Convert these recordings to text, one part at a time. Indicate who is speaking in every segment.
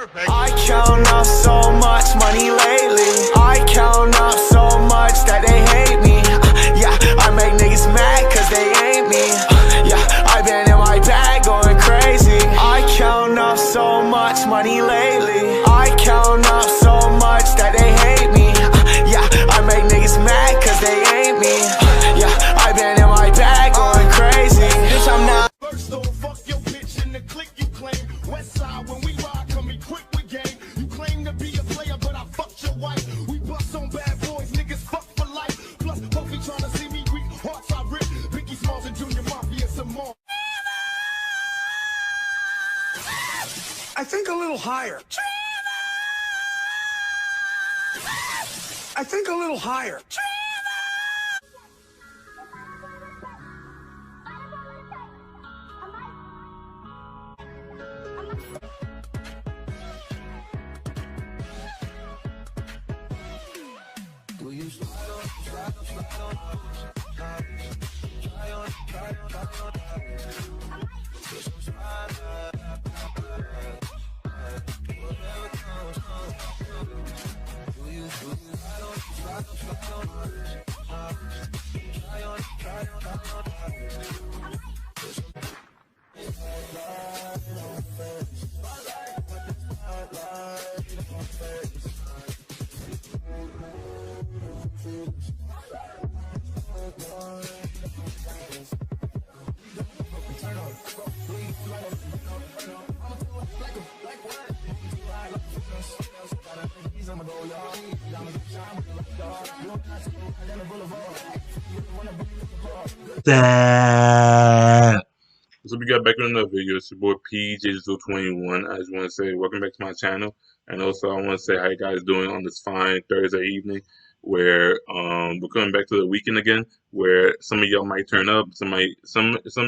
Speaker 1: I count up so much money lately. I count up so much that they hate me. Yeah, I make niggas mad cause they ain't me. Yeah, I been in my bag going crazy. I count up so much money lately. I count up so much that they hate me. Yeah, I make niggas mad cause they ain't me. Yeah, I been in my bag going crazy. Bitch, I'm not.
Speaker 2: First off, fuck your bitch in the clique you claim. West side when we ride, come equipped with game. You claim to be a player, but I fucked your wife. We bust on bad boys, niggas fuck for life. Plus, Puffy tryna see me weak, hearts I rip. Biggie Smalls and Junior Mafia some more. I think a little higher. I think a little higher.
Speaker 3: That. So we got back with another video. It's your boy PJizzle21. I just want to say welcome back to my channel, and also I want to say how you guys doing on this fine Thursday evening, where we're coming back to the weekend again, where some of y'all might turn up, some of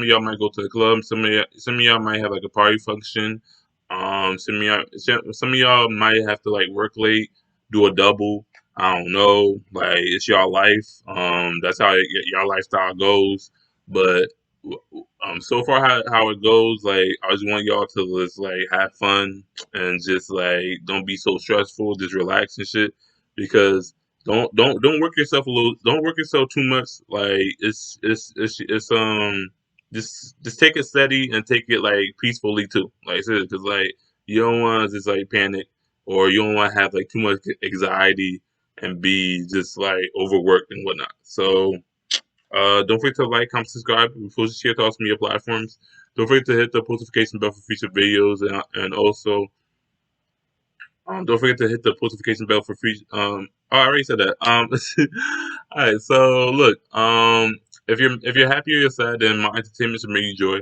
Speaker 3: y'all might go to the club, some of y'all might have like a party function, some of y'all might have to like work late, do a double. I don't know, like it's y'all life. That's how y'all lifestyle goes, but so far how it goes, like I just want y'all to just like have fun and just like don't be so stressful, just relax and shit. Because don't work yourself don't work yourself too much. Like it's just take it steady and take it like peacefully too. Like I said, because like you don't want to just like panic, or you don't want to have like too much anxiety and be just like overworked and whatnot. So don't forget to like, comment, subscribe, and post share thoughts on your platforms. Don't forget to hit the notification bell for future videos, and also don't forget to hit the notification bell for free. I already said that. All right. So look, if you're happy or you're sad, then my entertainment should bring you joy.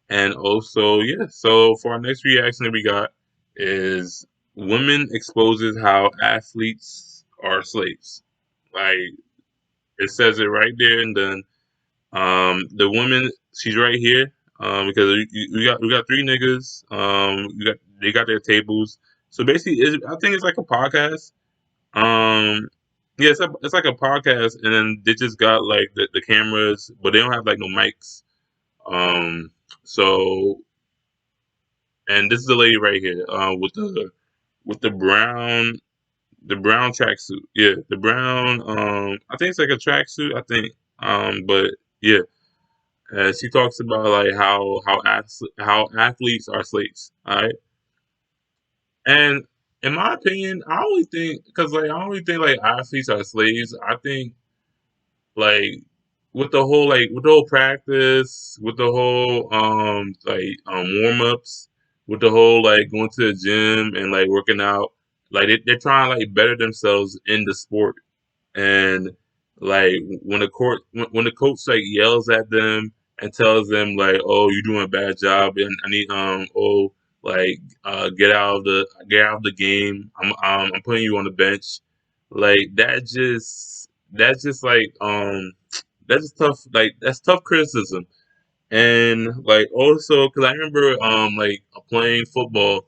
Speaker 3: And also, yeah. So for our next reaction that we got is women exposes how athletes are slaves. Like it says it right there, and then the woman, she's right here. Because we got three niggas. They got their tables. So basically, I think it's like a podcast. Yeah, it's like a podcast, and then they just got like the cameras, but they don't have like no mics. So, and this is the lady right here, with the brown tracksuit. Yeah, the brown. I think it's like a tracksuit. I think. But yeah. She talks about like how athletes are slaves. All right, and in my opinion, I always think, because like I always think like athletes are slaves. I think like with the whole practice, with the whole warm ups, with the whole like going to the gym and like working out, like they're trying to like better themselves in the sport. And like when the coach like yells at them and tells them like, oh, you're doing a bad job, and I need like get out of the game, I'm putting you on the bench, like that's just like that's just tough, like that's tough criticism. And like also because I remember like playing football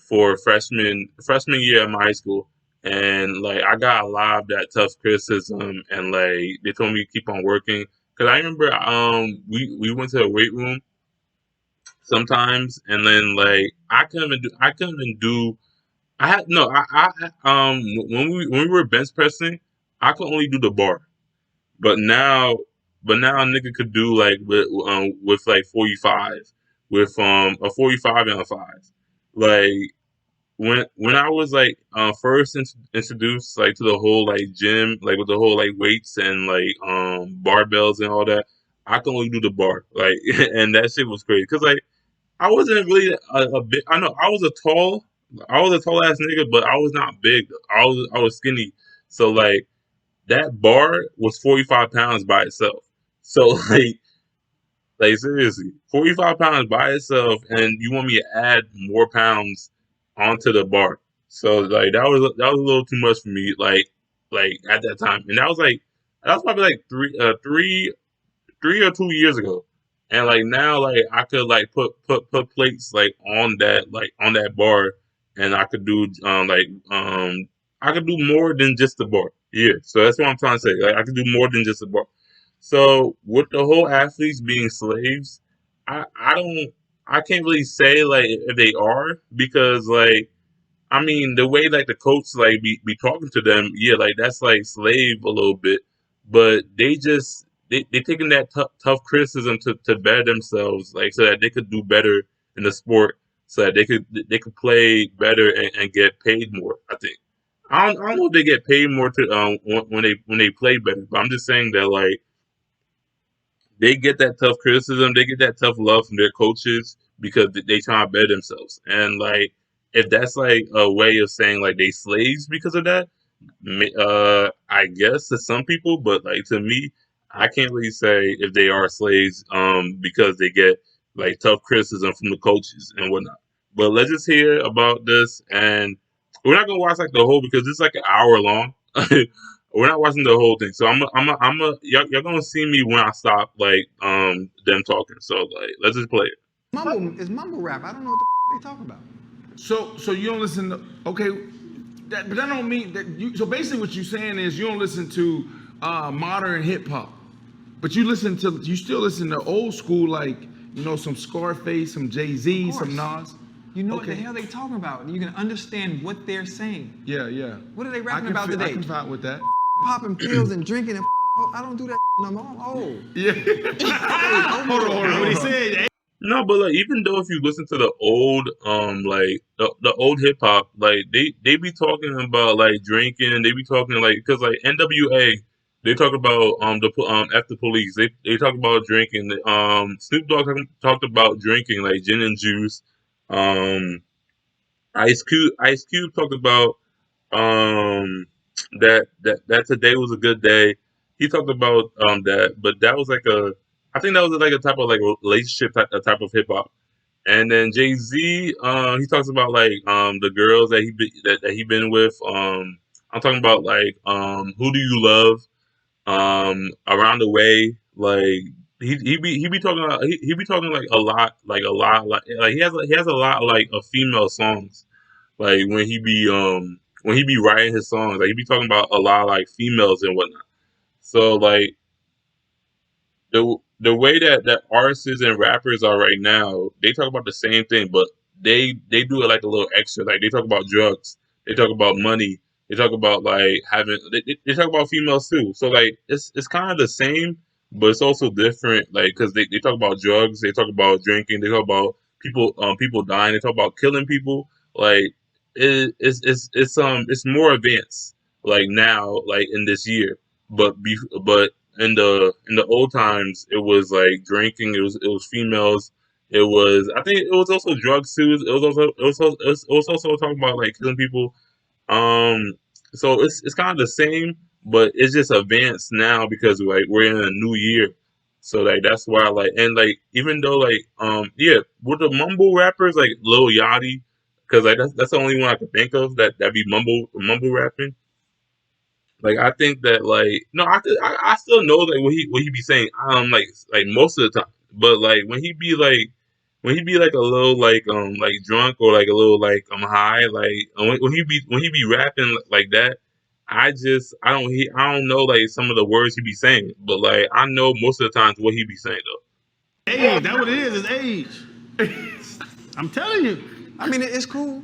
Speaker 3: for freshman year in my high school, and like I got a lot of that tough criticism, and like they told me to keep on working. Because I remember we went to the weight room sometimes, and then like I couldn't even do I had no. When we were bench pressing, I could only do the bar. But now, a nigga could do like with like 45, with a 45 and a five. Like when I was like first introduced like to the whole like gym, like with the whole like weights and like barbells and all that, I could only do the bar. Like and that shit was crazy because like I wasn't really a big. I know I was a tall ass nigga, but I was not big. I was skinny. So like that bar was 45 pounds by itself. So like seriously, 45 pounds by itself, and you want me to add more pounds onto the bar. So like that was a little too much for me. Like at that time, and that was probably like 3 or 2 years ago. And like now, like I could like put plates like on that bar, and I could do more than just the bar. Yeah, so that's what I'm trying to say. Like I could do more than just the bar. So with the whole athletes being slaves, I don't I can't really say like if they are because like I mean, the way like the coach like be talking to them, yeah, like that's like slave a little bit, but they taking that tough criticism to better themselves, like so that they could do better in the sport, so that they could play better and get paid more. I think I don't know if they get paid more to when they play better, but I'm just saying that like they get that tough criticism, they get that tough love from their coaches because they try to better themselves. And like, if that's like a way of saying like they slaves because of that, I guess to some people, but like to me, I can't really say if they are slaves, because they get like tough criticism from the coaches and whatnot. But let's just hear about this, and we're not gonna watch like the whole because it's like an hour long. We're not watching the whole thing, so y'all gonna see me when I stop like them talking. So like, let's just play it.
Speaker 4: Mumble rap. I don't know what they talking about.
Speaker 2: So you don't listen to okay, but that don't mean that you. So basically, what you're saying is you don't listen to modern hip hop, but you still listen to old school like some Scarface, some Jay-Z, some Nas.
Speaker 4: You know what the hell they talking about. You can understand what they're saying.
Speaker 2: Yeah, yeah.
Speaker 4: What are they rapping about today?
Speaker 2: I can fight with that.
Speaker 4: Popping pills and drinking and I don't do that no more. I'm old.
Speaker 2: Yeah. Hold on. What he said?
Speaker 3: No, but like even though if you listen to the old like the old hip hop, like they be talking about like drinking, they be talking like because like NWA, they talk about F the police, they talk about drinking. Snoop Dogg talked about drinking like gin and juice. Um, Ice Cube talked about that today was a good day. He talked about that, but that was like I think that was like a type of like relationship type of hip hop. And then Jay Z, he talks about like the girls that he been with. I'm talking about like who do you love, around the way, like he be talking about, he be talking like a lot like he has a lot like of female songs, like when he be writing his songs, like he be talking about a lot of like females and whatnot. So like the way that artists and rappers are right now, they talk about the same thing, but they do it like a little extra. Like they talk about drugs, they talk about money, they talk about like they talk about females too. So like it's kind of the same, but it's also different. Like because they talk about drugs, they talk about drinking, they talk about people dying, they talk about killing people. Like it's more advanced like now like in this year, but in the old times it was like drinking, it was females, it was I think it was also drugs too, it was also talking about like killing people. um so it's kind of the same, but it's just advanced now because like we're in a new year. So like that's why like, and like even though like yeah, with the mumble rappers like Lil Yachty, because like that's the only one I can think of that be mumble rapping. Like I think that like no, I still know like what he be saying like most of the time, but like when he be like a little like drunk or like a little like high, like when he be rapping like that, I don't know like some of the words he be saying, but like I know most of the times what he be saying though.
Speaker 2: Age, that what it is age. I'm telling you.
Speaker 4: I mean, it's cool.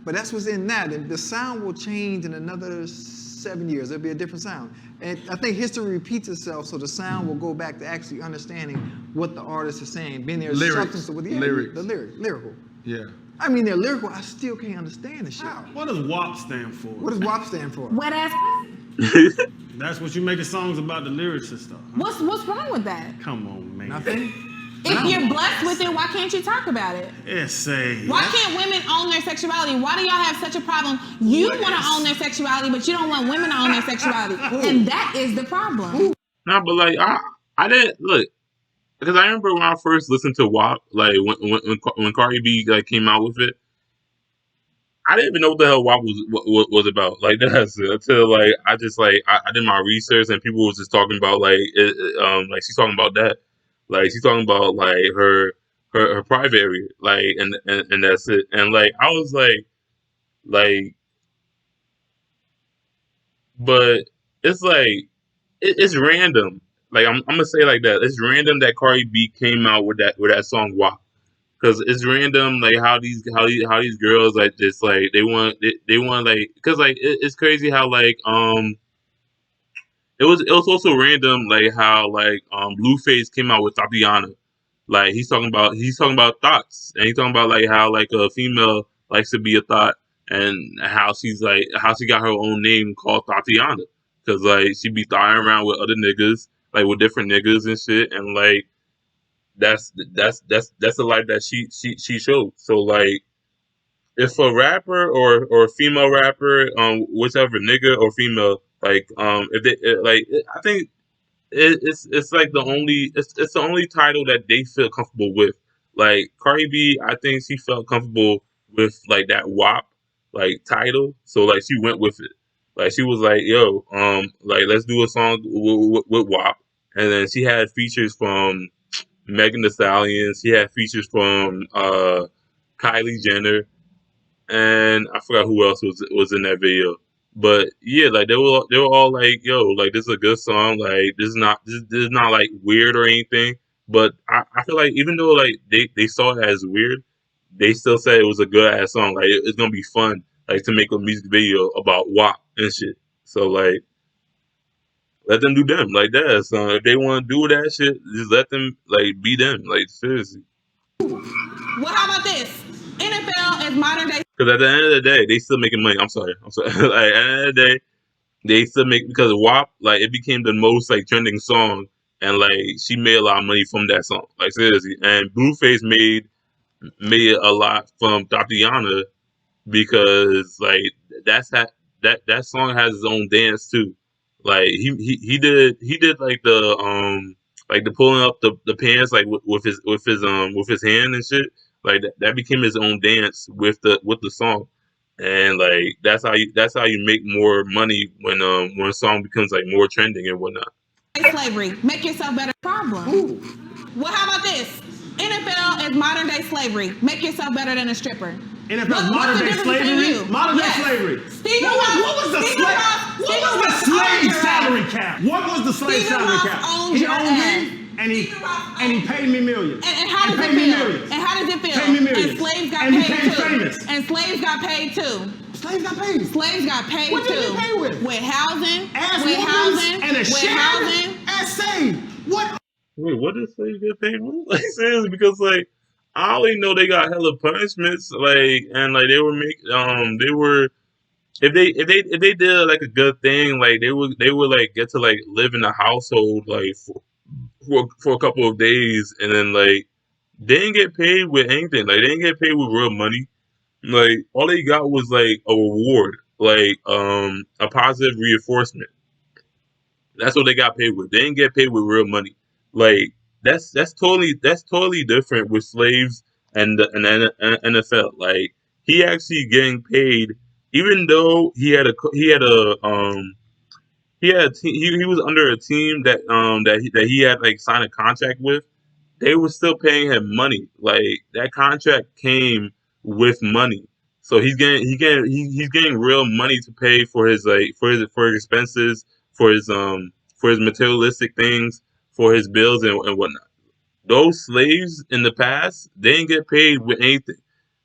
Speaker 4: But that's what's in that. And the sound will change in another 7 years. There'll be a different sound. And I think history repeats itself, so the sound will go back to actually understanding what the artist is saying. Being there's substance to what the lyrical.
Speaker 5: Yeah.
Speaker 4: I mean, they're lyrical. I still can't understand the shit.
Speaker 5: What does WAP stand for?
Speaker 4: What does WAP stand for?
Speaker 6: Wet ass.
Speaker 5: That's what you making songs about, the lyrics and stuff. Huh?
Speaker 6: What's wrong with that?
Speaker 5: Come on, man.
Speaker 4: Nothing.
Speaker 6: If you're blessed with it, why can't you talk about it? Why can't women own their sexuality? Why do y'all have such a problem? You want to own their sexuality, but you don't want women to own their sexuality, and that is the problem.
Speaker 3: No, but like I didn't look because I remember when I first listened to WAP, like when Cardi B like came out with it, I didn't even know what the hell WAP was about. Like that's it. Until like I just like I did my research and people was just talking about like like she's talking about that. Like she's talking about like her private area, like and that's it. And like I was like, but it's like it's random. Like I'm gonna say like that. It's random that Cardi B came out with that song WAP, because it's random like how these girls like just like they want like because like it's crazy how like It was also random like how like Blueface came out with Tatiana. Like he's talking about thoughts, and he's talking about like how like a female likes to be a thought, and how she got her own name called Tatiana, because like she be thotting around with other niggas, like with different niggas and shit, and like that's the life that she showed. So like if a rapper or a female rapper, whichever nigga or female, like if they like, I think it's like it's the only title that they feel comfortable with. Like Cardi B, I think she felt comfortable with like that WAP like title, so like she went with it. Like she was like, yo, like let's do a song with WAP, and then she had features from Megan Thee Stallion. She had features from Kylie Jenner, and I forgot who else was in that video. But yeah, like they were all like, yo, like this is a good song. Like this is not like weird or anything. But I feel like even though like they saw it as weird, they still said it was a good ass song. Like it's gonna be fun, like to make a music video about WAP and shit. So like let them do them like that. So if they want to do that shit, just let them like be them. Like seriously.
Speaker 6: What about this? NFL is modern day.
Speaker 3: Because at the end of the day, they still making money. I'm sorry. like at the end of the day, they still make, because WAP, like it became the most like trending song, and like she made a lot of money from that song. Like seriously, and Blueface made a lot from Tatiana, because like that song has its own dance too. Like he did like the pulling up the pants like with his hand and shit. Like that became his own dance with the song, and like that's how you make more money when a song becomes like more trending and whatnot.
Speaker 6: Slavery, make yourself better. Problem. What? How about this? NFL is modern day slavery. Make yourself better than a stripper.
Speaker 5: NFL modern day slavery. Modern day slavery. What was the slave salary cap? What was the slave salary cap? He owned me. And he paid me millions.
Speaker 6: And how does it feel? And how does it feel?
Speaker 5: Paid me millions.
Speaker 6: And slaves got
Speaker 5: and
Speaker 6: paid
Speaker 5: became
Speaker 6: too.
Speaker 5: famous.
Speaker 6: And slaves got paid too.
Speaker 5: Slaves got paid.
Speaker 6: Slaves got paid
Speaker 5: what
Speaker 6: too.
Speaker 5: What did they pay with?
Speaker 6: With housing.
Speaker 5: With
Speaker 6: housing.
Speaker 5: And a
Speaker 6: housing.
Speaker 5: And saved. What?
Speaker 3: Wait, what did slaves get paid with? Like seriously, because like I only know they got hella punishments. Like and like they were if they did like a good thing, like they would like get to like live in a household like for a couple of days, and then like they didn't get paid with anything. Like they didn't get paid with real money. Like all they got was like a reward, like a positive reinforcement. That's what they got paid with. They didn't get paid with real money. Like that's totally different with slaves and the NFL. Like he actually getting paid, even though he was under a team that he had like signed a contract with. They were still paying him money. Like that contract came with money, so he's getting real money to pay for his expenses, for his materialistic things, for his bills and whatnot. Those slaves in the past, they didn't get paid with anything.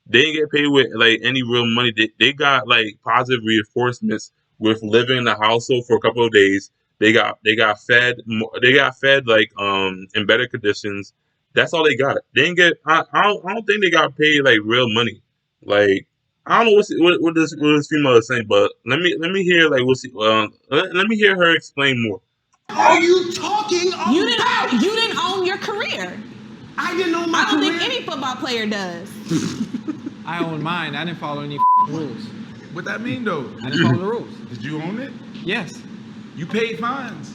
Speaker 3: They didn't get paid with like any real money. They got like positive reinforcements with living in the household for a couple of days. They got fed like in better conditions. That's all they got. They didn't get. I don't think they got paid like real money. Like I don't know what this female is saying, but let me hear like let me hear her explain more.
Speaker 5: Are you talking about?
Speaker 6: You didn't own your career.
Speaker 5: I didn't own my career.
Speaker 6: I don't think any football player does.
Speaker 4: I own mine. I didn't follow any rules.
Speaker 7: What that mean though?
Speaker 4: I didn't follow the rules.
Speaker 7: Did you own it?
Speaker 4: Yes.
Speaker 7: You paid fines.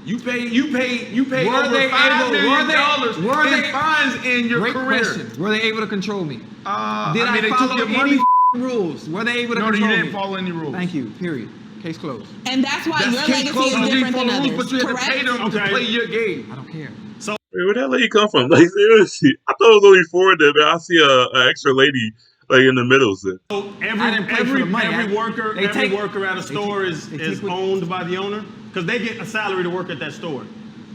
Speaker 7: You paid
Speaker 4: Were
Speaker 7: over
Speaker 4: they
Speaker 7: $5
Speaker 4: able-
Speaker 7: million in fines in your
Speaker 4: Great
Speaker 7: career.
Speaker 4: question. Were they able to control me? Did I
Speaker 7: they took
Speaker 4: follow
Speaker 7: your
Speaker 4: any
Speaker 7: money.
Speaker 4: rules? Were they able to
Speaker 7: No, you
Speaker 4: control me?
Speaker 7: didn't follow any rules.
Speaker 4: Thank you. Period. Case closed.
Speaker 6: And that's why
Speaker 7: That's
Speaker 6: your
Speaker 7: case
Speaker 6: legacy
Speaker 7: closed.
Speaker 6: is
Speaker 7: You didn't
Speaker 6: different than
Speaker 7: follow rules,
Speaker 6: others.
Speaker 7: but you had to pay them to
Speaker 5: Okay.
Speaker 7: play your game.
Speaker 4: I don't care.
Speaker 3: Wait, where the hell did he come from? Like seriously, I thought it was only 4 of them. And I see a extra lady like in the middle. So.
Speaker 5: So
Speaker 4: I didn't pay for the money.
Speaker 5: every worker at a store
Speaker 4: they
Speaker 5: is
Speaker 4: take what-
Speaker 5: owned by the owner because they get a salary to work at that store.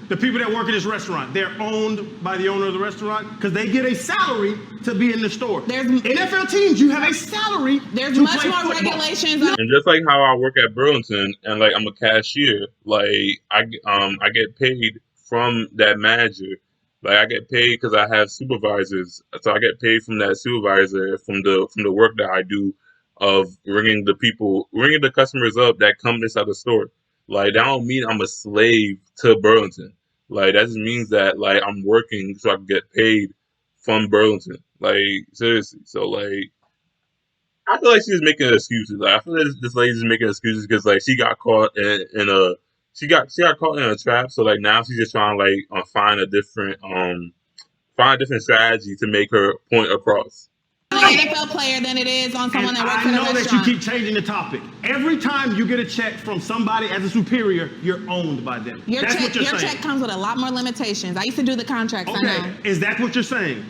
Speaker 5: The people that work at this restaurant, they're owned by the owner of the restaurant because they get a salary to be in the store.
Speaker 6: There's-
Speaker 5: NFL teams, you have a salary.
Speaker 6: There's
Speaker 5: to
Speaker 6: much
Speaker 5: play
Speaker 6: more
Speaker 5: football.
Speaker 6: regulations on
Speaker 3: And just like how I work at Burlington and like I'm a cashier, like I get paid from that manager. Like I get paid because I have supervisors, so I get paid from that supervisor from the work that I do of ringing the customers up that come inside the store. Like that don't mean I'm a slave to Burlington. Like that just means that like I'm working so I can get paid from Burlington. Like seriously, so like. I feel like she's making excuses. Like I feel like this lady's making excuses because like she got caught in a she got caught in a trap. So like now she's just trying to like find a different strategy to make her point across.
Speaker 6: an NFL player than it is on someone that works
Speaker 5: I
Speaker 6: in a
Speaker 5: know that you
Speaker 6: restaurant.
Speaker 5: keep changing the topic. Every time you get a check from somebody as a superior, you're owned by them.
Speaker 6: Your
Speaker 5: That's
Speaker 6: check,
Speaker 5: what you're
Speaker 6: your
Speaker 5: saying.
Speaker 6: check comes with a lot more limitations. I used to do the contracts. I
Speaker 5: Okay,
Speaker 6: know.
Speaker 5: is that what you're saying?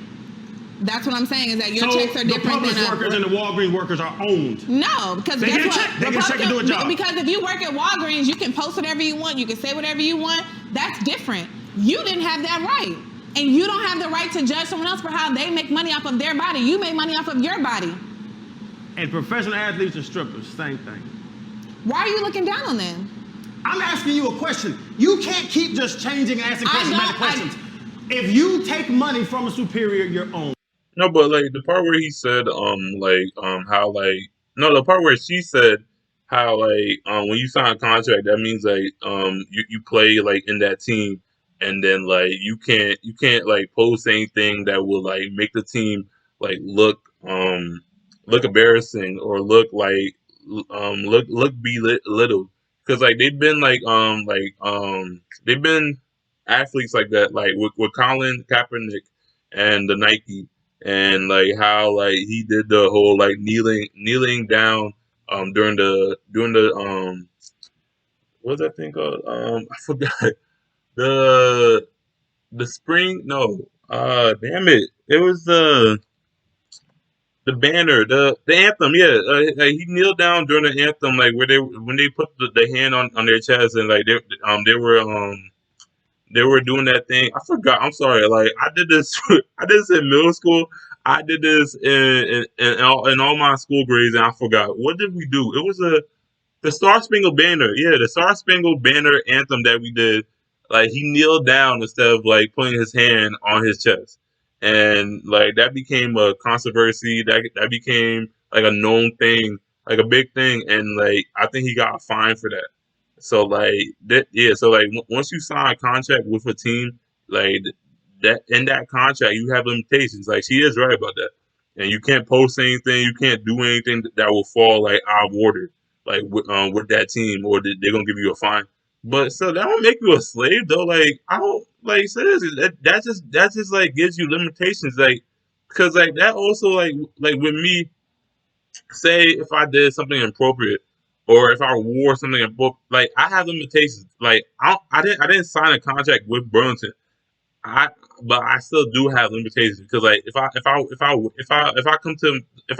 Speaker 6: That's what I'm saying is that your
Speaker 5: So
Speaker 6: checks are
Speaker 5: the
Speaker 6: different
Speaker 5: Publix
Speaker 6: than
Speaker 5: workers and the Walgreens workers are owned.
Speaker 6: No, because
Speaker 5: They
Speaker 6: guess
Speaker 5: get a
Speaker 6: what?
Speaker 5: check. They get a check to do a job.
Speaker 6: Because if you work at Walgreens, you can post whatever you want. You can say whatever you want. That's different. You didn't have that right. And you don't have the right to judge someone else for how they make money off of their body. You make money off of your body.
Speaker 5: And professional athletes and strippers, same thing.
Speaker 6: Why are you looking down on them?
Speaker 5: I'm asking you a question. You can't keep just changing and asking
Speaker 6: I
Speaker 5: questions,
Speaker 6: don't-
Speaker 5: questions. If you take money from a superior, you're owned.
Speaker 3: No, but like the part where he said how like no the part where she said how like when you sign a contract that means like you play like in that team and then like you can't like post anything that will like make the team like look embarrassing or look like look belittled because like they've been they've been athletes like that like with Colin Kaepernick and the Nike and like how like he did the whole like kneeling down during the what's that thing called I forgot the spring no damn it was the banner the anthem like he kneeled down during the anthem like where when they put the hand on their chest and like they were doing that thing. I forgot. I'm sorry. Like I did this. I did this in middle school. I did this in all my school grades, and I forgot. What did we do? It was the Star Spangled Banner. Yeah, the Star Spangled Banner anthem that we did. Like he kneeled down instead of like putting his hand on his chest, and like that became a controversy. That became like a known thing, like a big thing, and like I think he got a fine for that. So like that, yeah. So like once you sign a contract with a team, like that in that contract you have limitations. Like she is right about that, and you can't post anything, you can't do anything that will fall like out of order, like with that team, or they're gonna give you a fine. But so that don't make you a slave though. Like I don't like seriously. That just like gives you limitations. Like because like that also like with me, say if I did something inappropriate. Or if I wore something in book, like I have limitations. Like I didn't sign a contract with Burlington. But I still do have limitations because like if I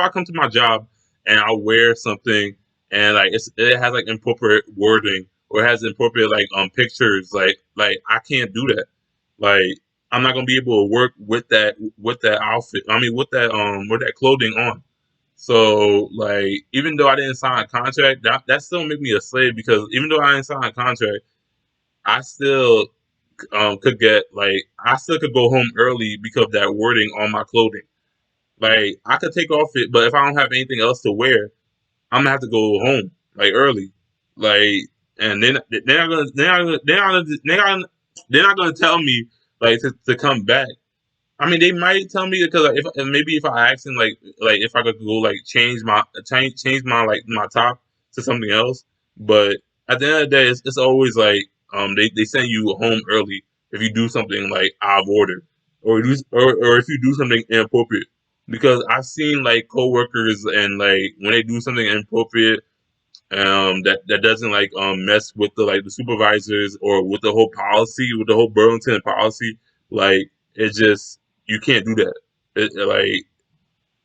Speaker 3: come to my job and I wear something and like it has like inappropriate wording or it has inappropriate like pictures like I can't do that. Like I'm not gonna be able to work with that outfit. I mean, with that clothing on. So like, even though I didn't sign a contract, that still make me a slave because even though I didn't sign a contract, I still I still could go home early because of that wording on my clothing. Like I could take off it, but if I don't have anything else to wear, I'm gonna have to go home like early. Like, and then they're not gonna tell me like to come back. I mean, they might tell me because like, if I ask them like if I could go like change my like my top to something else, but at the end of the day, it's always like they send you home early if you do something like out of order or if you do something inappropriate. Because I've seen like coworkers and like when they do something inappropriate, that doesn't like mess with the supervisors or with the whole policy, with the whole Burlington policy, like it just you can't do that. Like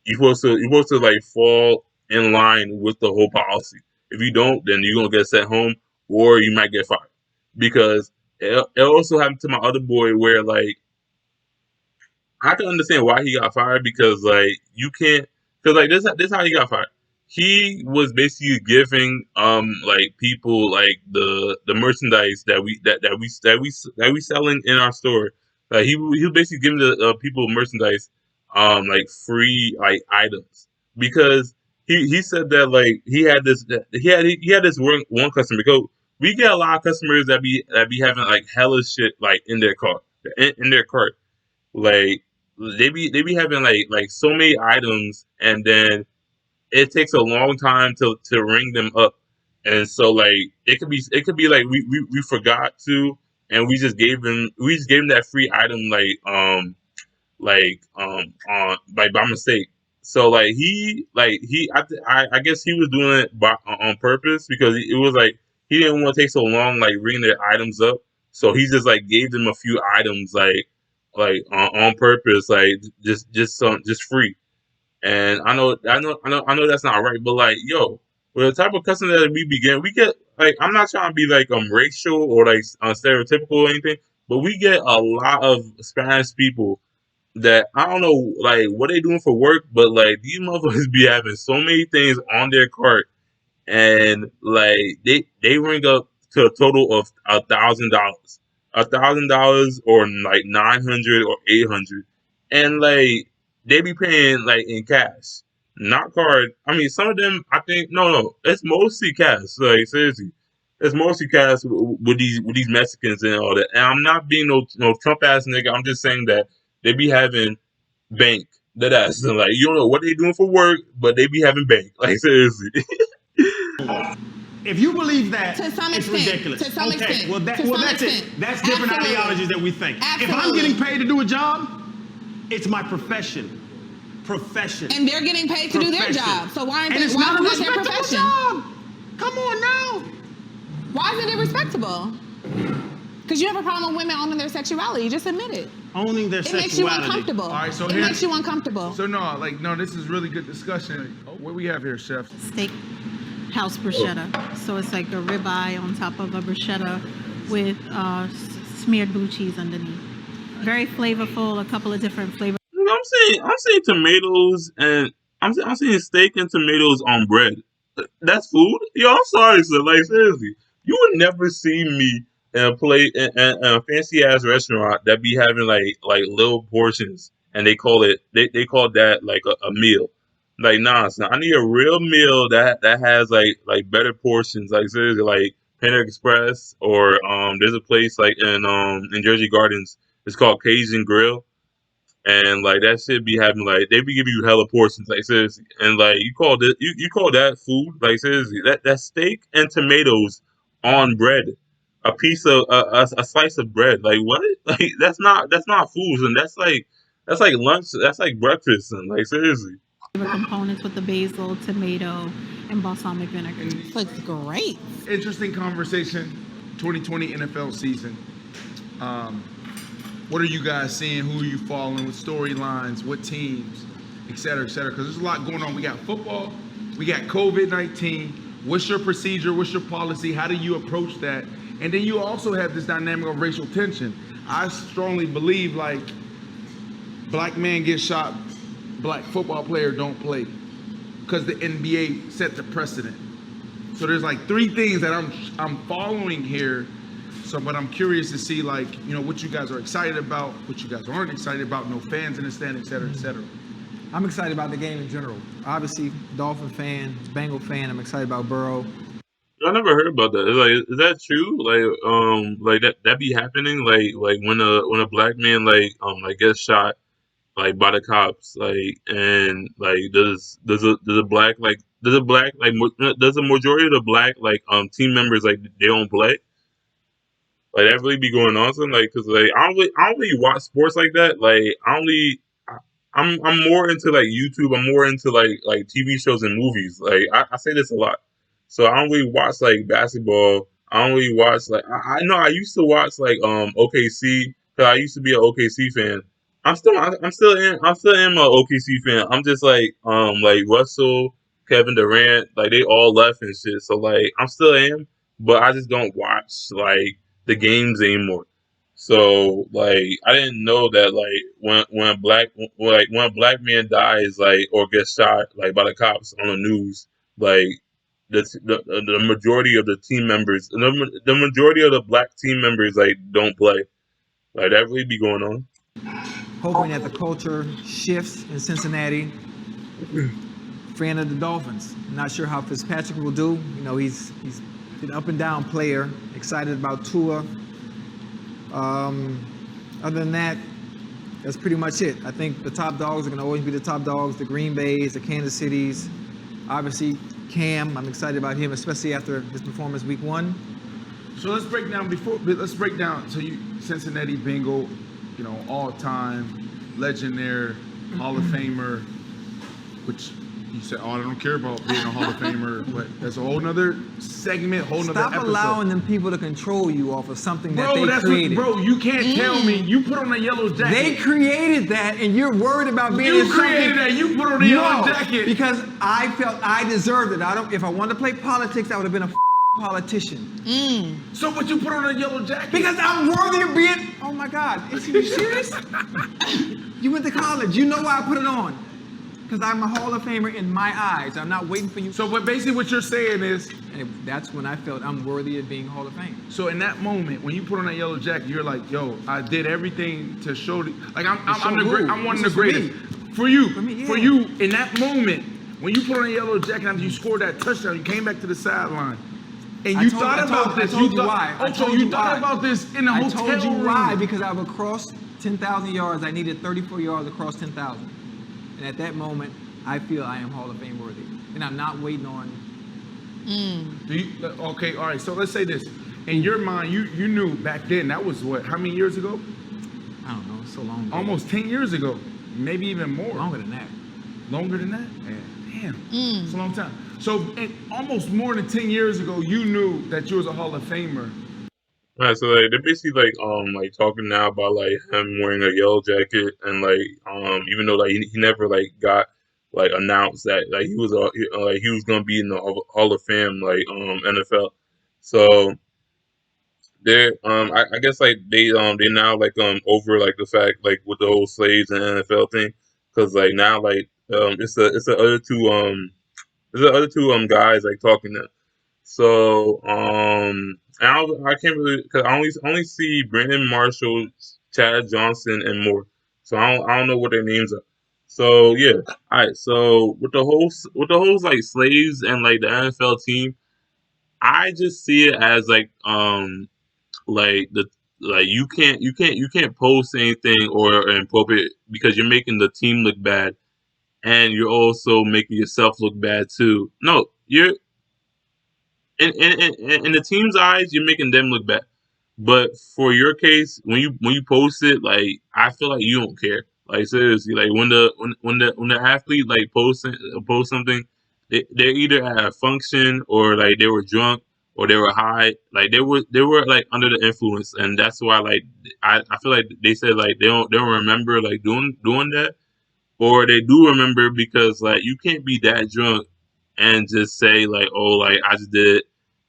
Speaker 3: you're supposed to like fall in line with the whole policy. If you don't, then you're gonna get sent home or you might get fired. Because it also happened to my other boy where like I can understand why he got fired because like you can't because like this how he got fired. He was basically giving like people like the merchandise that we selling in our store. Like he was basically giving the people merchandise like free like items because he said that like he had this one customer because we get a lot of customers that be having like hella shit like in their cart in their cart. Like they be having like so many items and then it takes a long time to ring them up. And so like it could be like we forgot to and we just gave him that free item by mistake. So like I guess he was doing it on purpose because it was like he didn't want to take so long like ringing their items up. So he just like gave them a few items like on purpose, like just free. And I know that's not right, but like, yo, with the type of customer that we get like I'm not trying to be like racial or like stereotypical or anything, but we get a lot of Spanish people that I don't know like what they doing for work, but like these motherfuckers be having so many things on their cart, and like they ring up to a total of $1,000 or like 900 or 800, and like they be paying like in cash, not card. I mean, some of them I think no, it's mostly cash. Like seriously, it's mostly cash with these Mexicans and all that. And I'm not being no Trump ass nigga. I'm just saying that they be having bank that ass. Like you don't know what they doing for work, but they be having bank. Like seriously.
Speaker 5: If you believe that,
Speaker 6: to some
Speaker 5: it's
Speaker 6: extent,
Speaker 5: ridiculous.
Speaker 6: To some
Speaker 5: okay,
Speaker 6: extent.
Speaker 5: well that's it. That's different
Speaker 6: Absolutely.
Speaker 5: ideologies that we think.
Speaker 6: Absolutely.
Speaker 5: If I'm getting paid to do a job, it's my profession.
Speaker 6: And they're getting paid to do their job. So why
Speaker 5: it's
Speaker 6: why
Speaker 5: not a
Speaker 6: is it their
Speaker 5: respectable
Speaker 6: profession?
Speaker 5: job. Come on now.
Speaker 6: Why isn't it respectable? Because you have a problem with women owning their sexuality. Just admit it.
Speaker 5: Owning their
Speaker 6: It
Speaker 5: sexuality.
Speaker 6: makes you uncomfortable.
Speaker 7: All right, so
Speaker 6: it makes you uncomfortable.
Speaker 7: So no, this is really good discussion. What we have here, chef?
Speaker 8: Steak house bruschetta. So it's like a ribeye on top of a bruschetta with smeared blue cheese underneath. Very flavorful, a couple of different flavors.
Speaker 3: I'm saying tomatoes and I'm saying steak and tomatoes on bread. That's food? Yo, I'm sorry, sir. Like seriously, you would never see me in a fancy ass restaurant that be having like little portions and they call that like a meal. Like nah, son, I need a real meal that has like better portions. Like seriously, like Panda Express or there's a place like in Jersey Gardens. It's called Cajun Grill. And like that shit be having like they be giving you hella portions, like seriously. And like you call that food, like seriously. That steak and tomatoes on bread. A piece of a slice of bread. Like what? Like that's not food, and that's like lunch, that's like breakfast, and like seriously.
Speaker 8: Components with the basil, tomato, and balsamic vinegar.
Speaker 6: It looks great.
Speaker 7: Interesting conversation. 2020 NFL season. What are you guys seeing? Who are you following? What storylines? What teams? Et cetera, et cetera. Because there's a lot going on. We got football. We got COVID-19. What's your procedure? What's your policy? How do you approach that? And then you also have this dynamic of racial tension. I strongly believe like black man gets shot, black football player don't play, because the NBA set the precedent. So there's like 3 things that I'm following here. So, but I'm curious to see like, you know, what you guys are excited about, what you guys aren't excited about, no fans in the stand, et cetera, et cetera.
Speaker 4: I'm excited about the game in general. Obviously, Dolphin fan, Bengal fan. I'm excited about Burrow.
Speaker 3: I never heard about that. Like, is that true? Like that be happening? Like when a black man like gets shot like by the cops, like, and like does a black like does a majority of the black like team members like they don't play? Like that really be going on something like because like I don't really watch sports like that. Like I'm more into like YouTube. I'm more into like TV shows and movies. Like I say this a lot. So I don't really watch like basketball. I don't really watch like I know I used to watch like OKC because I used to be an OKC fan. I'm still am a OKC fan. I'm just like Russell, Kevin Durant, like they all left and shit. So like I'm still am, but I just don't watch like the games anymore. So like I didn't know that like when a black man dies like or gets shot like by the cops on the news, like the majority of the team members, the majority of the black team members like don't play. Like that really be going on.
Speaker 4: Hoping that the culture shifts in Cincinnati. Fan of the Dolphins. Not sure how Fitzpatrick will do. You know, he's an up and down player. Excited about Tua. Other than that, that's pretty much it. I think the top dogs are going to always be the top dogs. The Green Bays, the Kansas Cities. Obviously, Cam. I'm excited about him, especially after his performance week 1.
Speaker 7: So let's break down. So you Cincinnati Bengal, you know, all time legendary Hall of Famer, which you said, oh, I don't care about being a Hall of Famer, but that's a whole nother segment, whole nother episode.
Speaker 4: Stop allowing them people to control you off of something that they created.
Speaker 7: Bro, you can't tell me. You put on a yellow jacket.
Speaker 4: They created that, and you're worried about being in something.
Speaker 7: You created that. You put on a yellow jacket.
Speaker 4: Because I felt I deserved it. If I wanted to play politics, I would have been a politician.
Speaker 7: So, but you put on a yellow jacket?
Speaker 4: Because I'm worthy of being. Oh my God, is you serious? You went to college. You know why I put it on. Because I'm a Hall of Famer in my eyes. I'm not waiting for you.
Speaker 7: So, but basically what you're saying is...
Speaker 4: And that's when I felt I'm worthy of being Hall of Fame.
Speaker 7: So in that moment, when you put on that yellow jacket, you're like, yo, I did everything to show... I'm one of the greatest. For you, in that moment, when you put on a yellow jacket after you scored that touchdown, you came back to the sideline. And you thought about this.
Speaker 4: I told you why.
Speaker 7: Oh, so you thought about this in the hotel room.
Speaker 4: I told you why, because I would cross 10,000 yards. I needed 34 yards across 10,000. And at that moment, I feel I am Hall of Fame worthy. And I'm not waiting on...
Speaker 7: Okay, all right. So let's say this. In your mind, you knew back then, that was what, how many years ago?
Speaker 4: I don't know. It's so long ago.
Speaker 7: Almost 10 years ago. Maybe even more.
Speaker 4: Longer than that.
Speaker 7: Longer than that? Yeah. Damn. It's a long time. So almost more than 10 years ago, you knew that you was a Hall of Famer.
Speaker 3: Right, so like they're basically like talking now about like him wearing a yellow jacket and like even though like he never like got like announced that like he was gonna be in the Hall of Fame like NFL. So they're I guess like they now like over like the fact like with the whole slaves and NFL thing, because like now like it's the other two guys like talking now. So I can't really, because I only see Brandon Marshall, Chad Johnson, and more. So I don't know what their names are. So yeah, all right. So with the whole like slaves and like the NFL team, I just see it as like you can't post anything or inappropriate because you're making the team look bad, and you're also making yourself look bad too. No, you're. In the team's eyes, you're making them look bad. But for your case, when you post it, like I feel like you don't care. Like seriously, like when the athlete like post something, they're either at a function or like they were drunk or they were high. Like they were like under the influence, and that's why like I feel like they said like they don't remember like doing that, or they do remember because like you can't be that drunk and just say like, oh, like I just did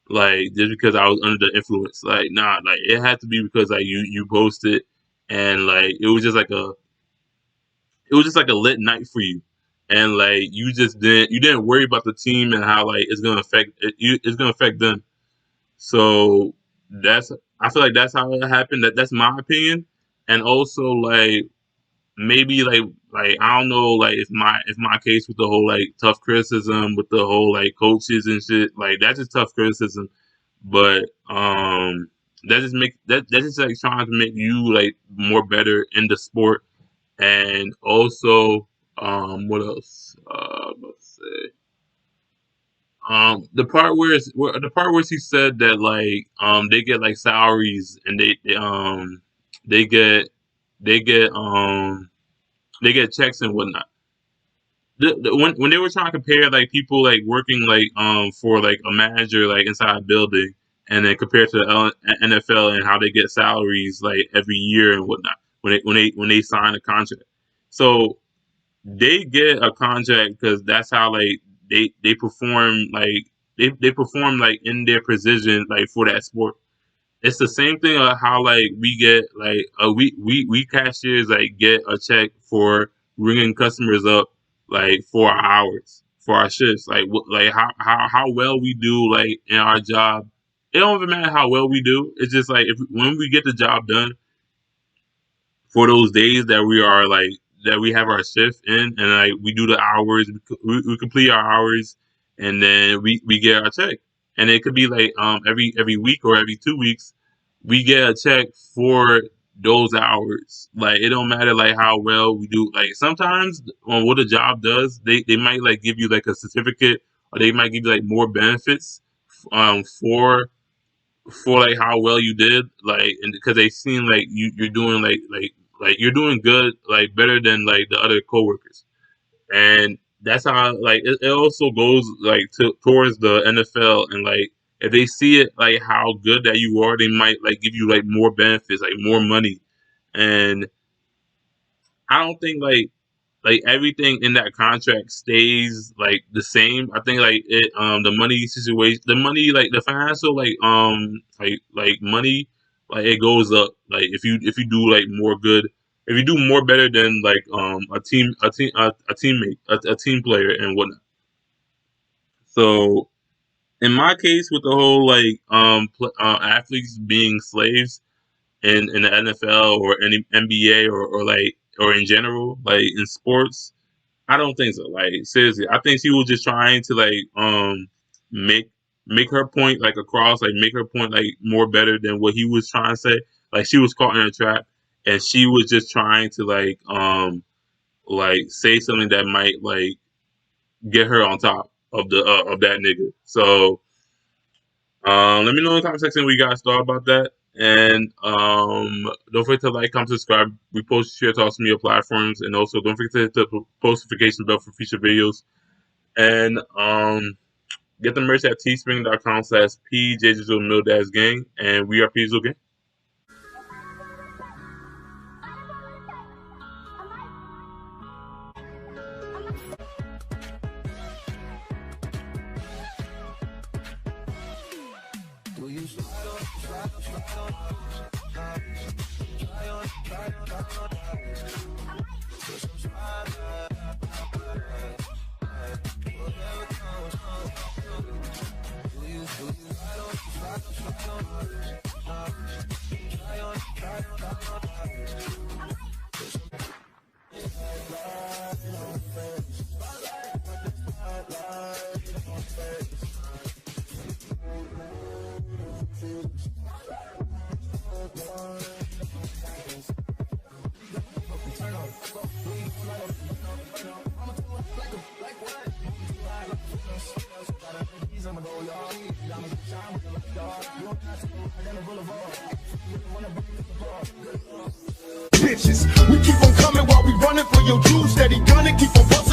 Speaker 3: like just because I was under the influence. Like nah, like it had to be because like you posted and like it was just like a lit night for you, and like you didn't worry about the team and how like it's gonna affect them. So I feel like that's how it happened. That's my opinion, and also like maybe like I don't know like if my case with the whole like tough criticism with the whole like coaches and shit, like that's just tough criticism, but that's just like trying to make you like more better in the sport. And also what else let's say the part where she said that like they get like salaries and they get they get checks and whatnot. When they were trying to compare like people like working like for like a manager like inside a building, and then compared to the NFL and how they get salaries like every year and whatnot when they sign a contract. So they get a contract because that's how like they perform like they perform like in their position like for that sport. It's the same thing of how like we get like we cashiers like get a check for ringing customers up like for our hours for our shifts, like like how well we do like in our job. It don't even matter how well we do. It's just like when we get the job done for those days that we are like that we have our shift in, and like we do the hours, we complete our hours, and then we get our check. And it could be like every week or every 2 weeks we get a check for those hours. Like it don't matter like how well we do. Like sometimes on what a job does, they might like give you like a certificate, or they might give you like more benefits for like how well you did, like, and because they seen like you're doing like you're doing good, like better than like the other coworkers. And that's how like it also goes like towards the NFL, and like if they see it like how good that you are, they might like give you like more benefits, like more money. And I don't think like everything in that contract stays like the same. I think like it the money situation, the money like the financial like money, like it goes up. Like if you do like more good, if you do more better than like a teammate, a team player and whatnot. So in my case with the whole like athletes being slaves in the NFL or any NBA or like or in general like in sports, I don't think so. Like seriously, I think she was just trying to like make her point like across, like make her point like more better than what he was trying to say. Like she was caught in a trap, and she was just trying to like say something that might like get her on top of the of that nigga. So let me know in the comment section what you guys thought about that. And don't forget to like, comment, subscribe, repost, share to all social media platforms, and also don't forget to hit the post notification bell for future videos. And get the merch at teespring.com/PJDigitalMildadsGang, and we are P Gang.
Speaker 2: Bitches, we keep on coming while we running for your juice. Steady gunning, keep on busting.